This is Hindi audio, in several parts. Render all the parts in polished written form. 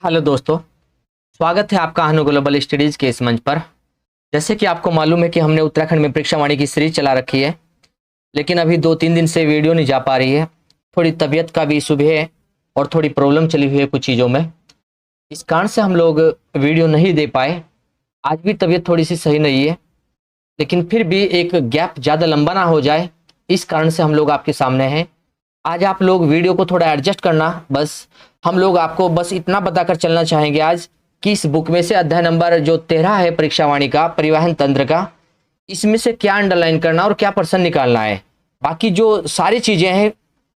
हेलो दोस्तों, स्वागत है आपका अनु ग्लोबल स्टडीज के इस मंच पर। जैसे कि आपको मालूम है कि हमने उत्तराखंड में परीक्षा वाणी की सीरीज चला रखी है, लेकिन अभी 2-3 दिन से वीडियो नहीं जा पा रही है। थोड़ी तबीयत का भी इशू भी है और थोड़ी प्रॉब्लम चली हुई है कुछ चीज़ों में। इस कारण से हम लोग वीडियो नहीं दे पाए। आज भी तबीयत थोड़ी सी सही नहीं है, लेकिन फिर भी एक गैप ज़्यादा लंबा ना हो जाए, इस कारण से हम लोग आपके सामने हैं। आज आप लोग वीडियो को थोड़ा एडजस्ट करना। बस हम लोग आपको बस इतना बताकर चलना चाहेंगे आज कि इस बुक में से अध्याय नंबर जो 13 है परीक्षा वाणी का, परिवहन तंत्र का, इसमें से क्या अंडरलाइन करना और क्या प्रश्न निकालना है। बाकी जो सारी चीजें हैं,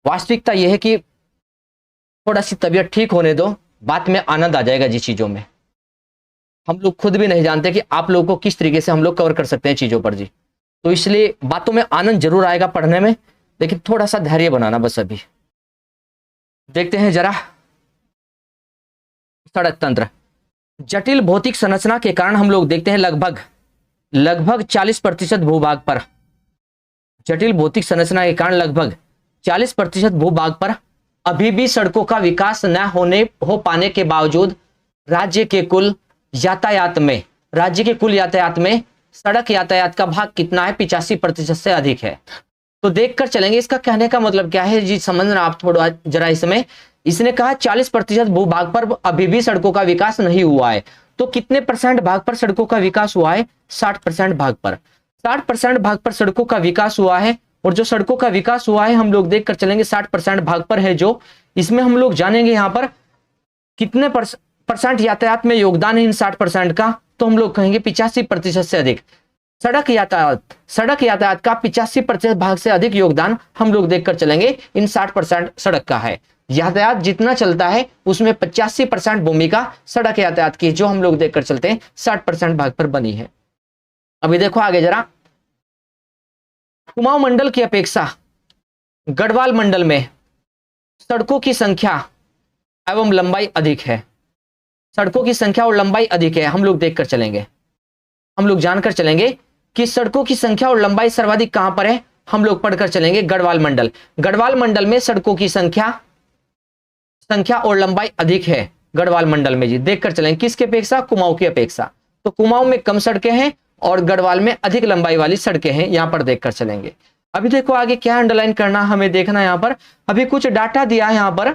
वास्तविकता यह है कि थोड़ा सी तबीयत ठीक होने दो, बात में आनंद आ जाएगा। जिस चीजों में हम लोग खुद भी नहीं जानते कि आप लोगों को किस तरीके से हम लोग कवर कर सकते हैं चीजों पर जी। तो इसलिए बातों में आनंद जरूर आएगा पढ़ने में, लेकिन थोड़ा सा धैर्य बनाना बस। अभी देखते हैं जरा। सड़क तंत्र, जटिल भौतिक संरचना के कारण हम लोग देखते हैं लगभग 40% भूभाग पर, जटिल भौतिक संरचना के कारण लगभग 40% भूभाग पर अभी भी सड़कों का विकास न हो पाने के बावजूद राज्य के कुल यातायात में सड़क यातायात का भाग कितना है? 85% से अधिक है। तो देखकर चलेंगे इसका कहने का मतलब क्या है जी, समझना आप थोड़ा जरा। इसमें इसने कहा 40% भूभाग पर अभी भी सड़कों का विकास नहीं हुआ है। तो कितने परसेंट भाग पर सड़कों का विकास हुआ है? 60% भाग पर। 60% भाग पर सड़कों का विकास हुआ है। और जो सड़कों का विकास हुआ है हम लोग देखकर चलेंगे 60% भाग पर है जो, इसमें हम लोग जानेंगे यहाँ पर कितने परसेंट यातायात में योगदान है इन 60% का। तो हम लोग कहेंगे 85% से अधिक। सड़क यातायात का 85% भाग से अधिक योगदान हम लोग देखकर चलेंगे इन 60% सड़क का है। यातायात जितना चलता है उसमें 85% भूमिका सड़क यातायात की, जो हम लोग देखकर चलते हैं 60% भाग पर बनी है। अभी देखो आगे जरा। कुमाऊं मंडल की अपेक्षा गढ़वाल मंडल में सड़कों की संख्या एवं लंबाई अधिक है। सड़कों की संख्या और लंबाई अधिक है, हम लोग देखकर चलेंगे। हम लोग जानकर चलेंगे कि सड़कों की संख्या और लंबाई सर्वाधिक कहां पर है। हम लोग पढ़कर चलेंगे गढ़वाल मंडल। गढ़वाल मंडल में सड़कों की संख्या और लंबाई अधिक है गढ़वाल मंडल में जी। देखकर चलेंगे किसकी अपेक्षा? कुमाऊं की अपेक्षा। तो कुमाऊं में कम सड़कें हैं और गढ़वाल में अधिक लंबाई वाली सड़कें हैं, यहां पर देखकर चलेंगे। अभी देखो आगे क्या अंडरलाइन करना हमें देखना। यहां पर अभी कुछ डाटा दिया है। यहां पर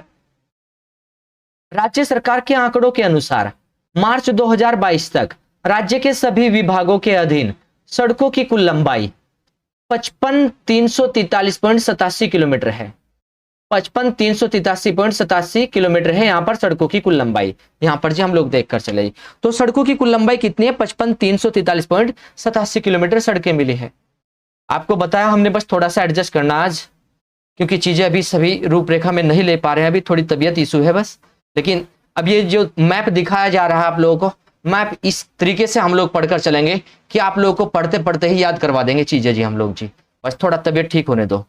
राज्य सरकार के आंकड़ों के अनुसार मार्च 2022 तक राज्य के सभी विभागों के अधीन सड़कों की कुल लंबाई 55,343.87 किलोमीटर है। 55,343.87 किलोमीटर है यहां पर सड़कों की कुल लंबाई। यहां पर जी हम लोग देखकर चले, तो सड़कों की कुल लंबाई कितनी है? 55,343.87 किलोमीटर सड़कें मिली है। आपको बताया हमने, बस थोड़ा सा एडजस्ट करना आज, क्योंकि चीजें अभी सभी रूपरेखा में नहीं ले पा रहे हैं। अभी थोड़ी तबीयत इशू है बस। लेकिन अब ये जो मैप दिखाया जा रहा है आप लोगों को, मैप इस तरीके से हम लोग पढ़कर चलेंगे कि आप लोगों को पढ़ते पढ़ते ही याद करवा देंगे चीजें जी हम लोग जी। बस थोड़ा तबीयत ठीक होने दो।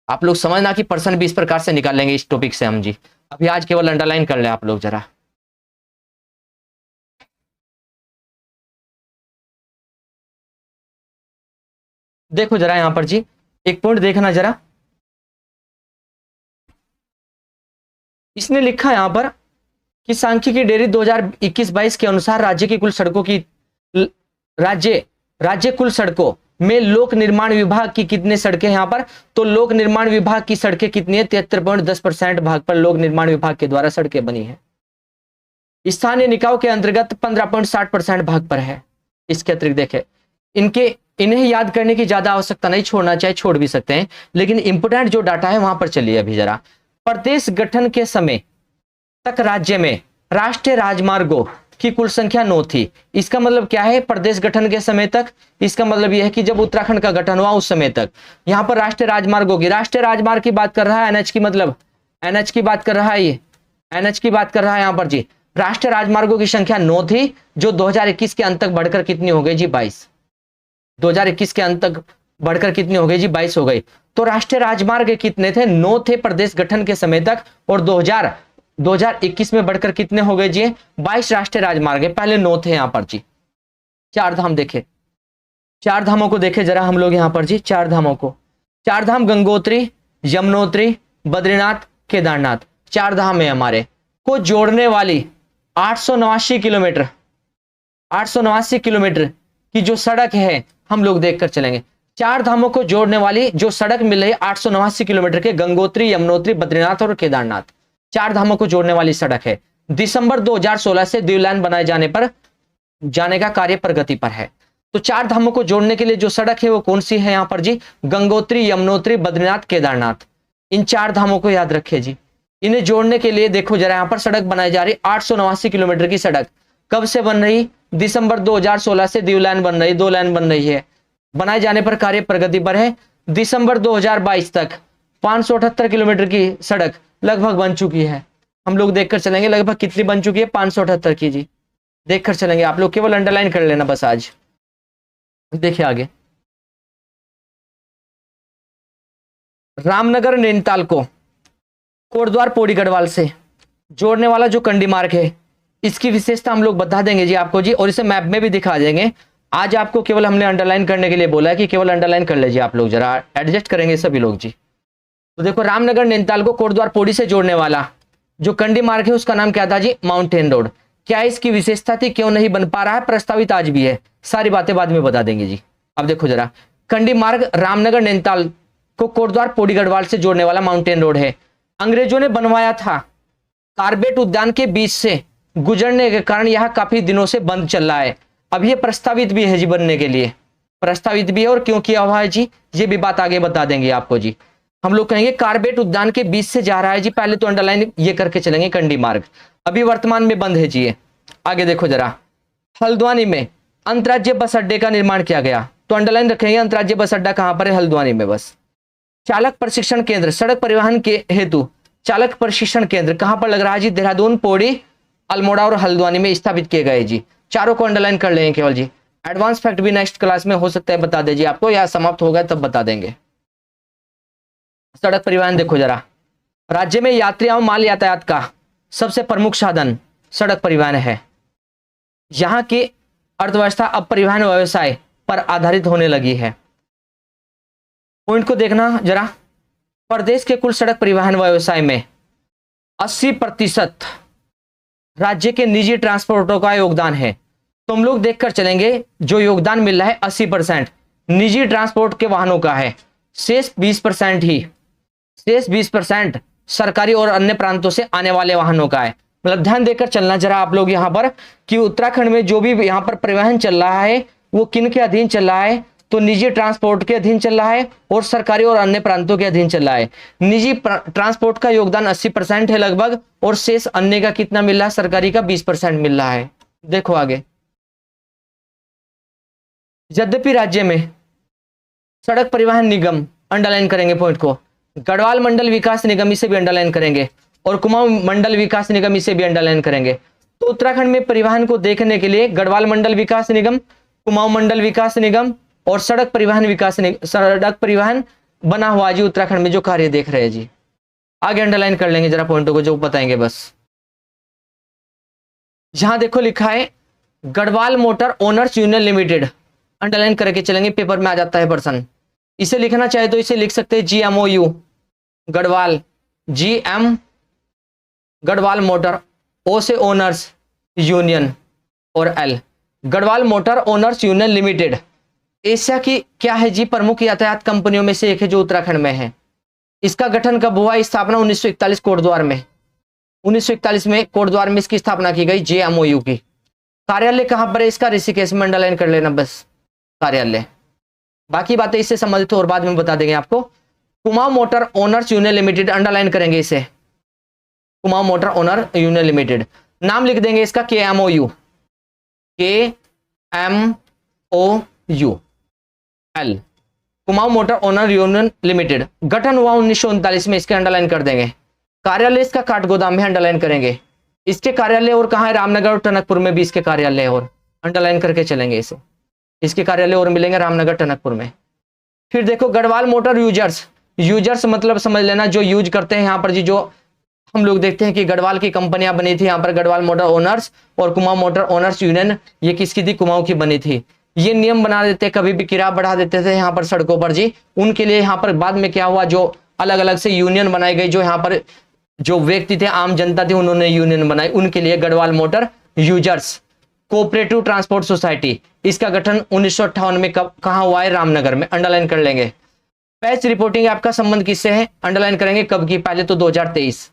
आप लोग समझना कि प्रश्न भी इस प्रकार से निकाल लेंगे इस टॉपिक से हम जी। अभी आज केवल अंडरलाइन कर ले आप लोग जरा। देखो जरा यहां पर जी एक पॉइंट देखना जरा। इसने लिखा यहां पर कि सांख्यिकी डेयरी 2021-22 के अनुसार राज्य की कुल सड़कों की राज्य कुल सड़कों में लोक निर्माण विभाग की कितने सड़कें यहां पर? तो लोक निर्माण विभाग की सड़कें कितनी है? 73.10% भाग पर लोक निर्माण विभाग के द्वारा सड़कें बनी है। स्थानीय निकायों के अंतर्गत 15.60% भाग पर है। इसके अतिरिक्त देखें, इन्हें याद करने की ज्यादा आवश्यकता नहीं, छोड़ना चाहे छोड़ भी सकते हैं, लेकिन इंपोर्टेंट जो डाटा है वहां पर चलिए अभी जरा। प्रदेश गठन के समय तक राज्य में राष्ट्रीय राजमार्गों की कुल संख्या 9 थी। इसका मतलब क्या है? प्रदेश गठन के समय तक, इसका मतलब यह है कि जब उत्तराखंड का गठन हुआ उस समय तक यहां पर राष्ट्रीय राजमार्गों की, राष्ट्रीय राजमार्ग की बात कर रहा है, एनएच की, मतलब एनएच की बात कर रहा है, ये एनएच की बात कर रहा है यहां पर जी। राष्ट्रीय राजमार्गों की संख्या 9 थी, जो 2021 के अंत तक बढ़कर कितनी हो गई जी? 22। 2021 के अंत तक बढ़कर कितनी हो गई जी? 22 हो गई। तो राष्ट्रीय राजमार्ग कितने थे? 9 थे प्रदेश गठन के समय तक, और 2021 में बढ़कर कितने हो गए जी? 22 राष्ट्रीय राजमार्ग है। पहले 9 थे यहां पर जी। चार धाम देखे, चार धामों को देखे जरा हम लोग यहां पर जी। चार धामों को, चार धाम गंगोत्री, यमुनोत्री, बद्रीनाथ, केदारनाथ, चार धाम है हमारे को जोड़ने वाली 889 किलोमीटर, 889 किलोमीटर की जो सड़क है हम लोग देखकर चलेंगे। चार धामों को जोड़ने वाली जो सड़क मिल रही है 889 किलोमीटर के, गंगोत्री, यमुनोत्री, बद्रीनाथ और केदारनाथ, चार धामों को जोड़ने वाली सड़क है। दिसंबर 2016 से द्विलाइन लाइन बनाए जाने का कार्य प्रगति पर है। तो चार धामों को जोड़ने के लिए जो सड़क है वो कौन सी है यहां पर जी? गंगोत्री, यमुनोत्री, बद्रीनाथ, केदारनाथ। इन चार धामों को याद रखिए जी। इन्हें जोड़ने के लिए देखो जरा, यहां पर सड़क बनाई जा रही 889 किलोमीटर की सड़क। कब से बन रही? दिसंबर 2016 से द्विलाइन लाइन बन रही, दो लाइन बन रही है। बनाए जाने पर कार्य प्रगति पर है। दिसंबर 2022 तक 578 किलोमीटर की सड़क लगभग बन चुकी है। हम लोग देखकर चलेंगे लगभग कितनी बन चुकी है, 578 की जी, देखकर चलेंगे। आप लोग केवल अंडरलाइन कर लेना बस। आज देखिए आगे, रामनगर नैनीताल को कोटद्वार पौड़ी गढ़वाल से जोड़ने वाला जो कंडी मार्ग है, इसकी विशेषता हम लोग बता देंगे जी आपको जी, और इसे मैप में भी दिखा देंगे। आज आपको केवल हमने अंडरलाइन करने के लिए बोला है कि केवल अंडरलाइन कर लीजिए आप लोग, जरा एडजस्ट करेंगे सभी लोग जी। तो देखो, रामनगर नैनीताल को कोटद्वार पौड़ी से जोड़ने वाला जो कंडी मार्ग है उसका नाम क्या था जी? Mountain road. क्या इसकी विशेषता थी, क्यों नहीं बन पा रहा है, प्रस्तावित आज भी है, सारी बातें बाद में बता देंगे जी। अब देखो जरा, कंडी मार्ग रामनगर नैनीताल को कोटद्वार पौड़ी गढ़वाल से जोड़ने वाला माउंटेन रोड है। अंग्रेजों ने बनवाया था। कार्बेट उद्यान के बीच से गुजरने के कारण यह काफी दिनों से बंद चल रहा है। अब ये प्रस्तावित भी है जी बनने के लिए, प्रस्तावित भी है। और क्यों किया हुआ है जी, ये भी बात आगे बता देंगे आपको जी। हम लोग कहेंगे कार्बेट उद्यान के बीच से जा रहा है जी, पहले तो अंडरलाइन ये करके चलेंगे कंडी मार्ग। अभी वर्तमान में बंद है जी ये। आगे देखो जरा, हल्द्वानी में अंतर्राज्यीय बस अड्डे का निर्माण किया गया, तो अंडरलाइन रखेंगे अंतर्राज्यीय बस अड्डा कहां पर है? हल्द्वानी में बस। चालक प्रशिक्षण केंद्र सड़क परिवहन के हेतु चालक प्रशिक्षण केंद्र कहां पर लग रहा है जी? देहरादून, पौड़ी, अल्मोड़ा और हल्द्वानी में स्थापित किए गए जी। चारों को अंडरलाइन कर लेंगे केवल जी। एडवांस फैक्ट भी नेक्स्ट क्लास में हो सकता है बता दे जी आपको, या समाप्त हो गया तब बता देंगे। सड़क परिवहन देखो जरा, राज्य में यात्री एवं माल यातायात का सबसे प्रमुख साधन सड़क परिवहन है। यहां की अर्थव्यवस्था अब परिवहन व्यवसाय पर आधारित होने लगी है। पॉइंट को देखना जरा, प्रदेश के कुल सड़क परिवहन व्यवसाय में 80% राज्य के निजी ट्रांसपोर्टरों का योगदान है। तो हम लोग देखकर चलेंगे, जो योगदान मिल रहा है 80% निजी ट्रांसपोर्ट के वाहनों का है। शेष 20% सरकारी और अन्य प्रांतों से आने वाले वाहनों का है। मतलब ध्यान देकर चलना जरा आप लोग यहाँ पर, कि उत्तराखंड में जो भी यहाँ पर परिवहन चल रहा है वो किन के अधीन चल रहा है? तो निजी ट्रांसपोर्ट के अधीन चल रहा है और सरकारी और अन्य प्रांतों के अधीन चल रहा है। निजी ट्रांसपोर्ट का योगदान 80% है लगभग, और शेष अन्य का कितना मिल रहा है? सरकारी का 20% मिल रहा है। देखो आगे, यद्यपि राज्य में सड़क परिवहन निगम, अंडरलाइन करेंगे पॉइंट को, गढ़वाल मंडल विकास निगम इसे भी अंडरलाइन करेंगे, और कुमाऊं मंडल विकास निगम इसे भी अंडरलाइन करेंगे। तो उत्तराखंड में परिवहन को देखने के लिए गढ़वाल मंडल विकास निगम, कुमाऊं मंडल विकास निगम और सड़क परिवहन बना हुआ जी उत्तराखंड में, जो कार्य देख रहे हैं जी। आगे अंडरलाइन कर लेंगे जरा पॉइंटों को, जो बताएंगे बस। जहां देखो लिखा है Garhwal motor owners union limited, underline करके चलेंगे, पेपर में आ जाता है पर्सन। इसे लिखना चाहे तो इसे लिख सकते हैं GMOU, Garhwal, GM Garhwal motor, O से ओनर्स यूनियन और L Garhwal motor owners union limited Asia की क्या है जी? प्रमुख यातायात कंपनियों में से एक है जो उत्तराखंड में है। इसका गठन कब हुआ? स्थापना 1941 कोटद्वार में, 1941 में कोटद्वार में इसकी स्थापना की गई GMOU की। कार्यालय कहां पर है इसका? ऋषिकेश में, अंडरलाइन कर लेना बस कार्यालय। बाकी बातें इससे संबंधित और बाद में बता देंगे आपको। Kumaon motor owners union limited, underline करेंगे इसे, Kumaon motor owner union limited. नाम लिख देंगे इसका KMOU, KMOUL, Kumaon motor owner union limited. गठन हुआ 1939 में, इसके अंडरलाइन कर देंगे। कार्यालय इसका काठगोदाम में, अंडरलाइन करेंगे। इसके कार्यालय और कहां है? रामनगर और टनकपुर में भी इसके कार्यालय, और अंडरलाइन करके चलेंगे इसे। इसके कार्यालय और मिलेंगे रामनगर, टनकपुर में। फिर देखो गढ़वाल मोटर यूजर्स मतलब समझ लेना जो यूज करते हैं यहाँ पर जी। जो हम लोग देखते हैं कि गढ़वाल की कंपनियां बनी थी यहाँ पर, गढ़वाल मोटर ओनर्स और कुमाऊं मोटर ओनर्स यूनियन, ये किसकी थी? कुमाऊं की बनी थी। ये नियम बना देते, कभी भी किराया बढ़ा देते थे यहाँ पर सड़कों पर जी। उनके लिए यहाँ पर बाद में क्या हुआ, जो अलग अलग से यूनियन बनाई गई, जो यहाँ पर जो व्यक्ति थे, आम जनता थी, उन्होंने यूनियन बनाई, उनके लिए Garhwal motor users cooperative transport society, इसका गठन 1958 में कब कहां हुआ है? रामनगर में। अंडरलाइन कर लेंगे। पैच रिपोर्टिंग ऐप का संबंध किससे है? अंडरलाइन करेंगे। कब की? पहले तो 2023।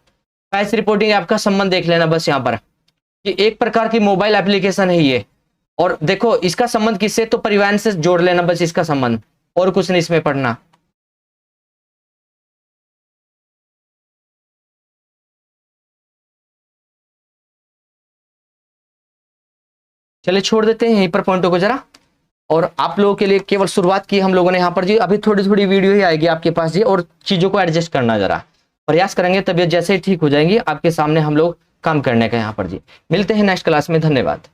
पैच रिपोर्टिंग ऐप का संबंध देख लेना बस यहां पर कि एक प्रकार की मोबाइल एप्लीकेशन है ये, और देखो इसका संबंध किससे? तो परिवहन से जोड़ लेना बस इसका संबंध, और कुछ नहीं इसमें पढ़ना। चलिए छोड़ देते हैं यहीं पर पॉइंटों को जरा, और आप लोगों के लिए केवल शुरुआत की हम लोगों ने यहाँ पर जी। अभी थोड़ी थोड़ी वीडियो ही आएगी आपके पास जी, और चीजों को एडजस्ट करना जरा प्रयास करेंगे, तबियत जैसे ही ठीक हो जाएंगी आपके सामने हम लोग काम करने का यहाँ पर जी। मिलते हैं नेक्स्ट क्लास में। धन्यवाद।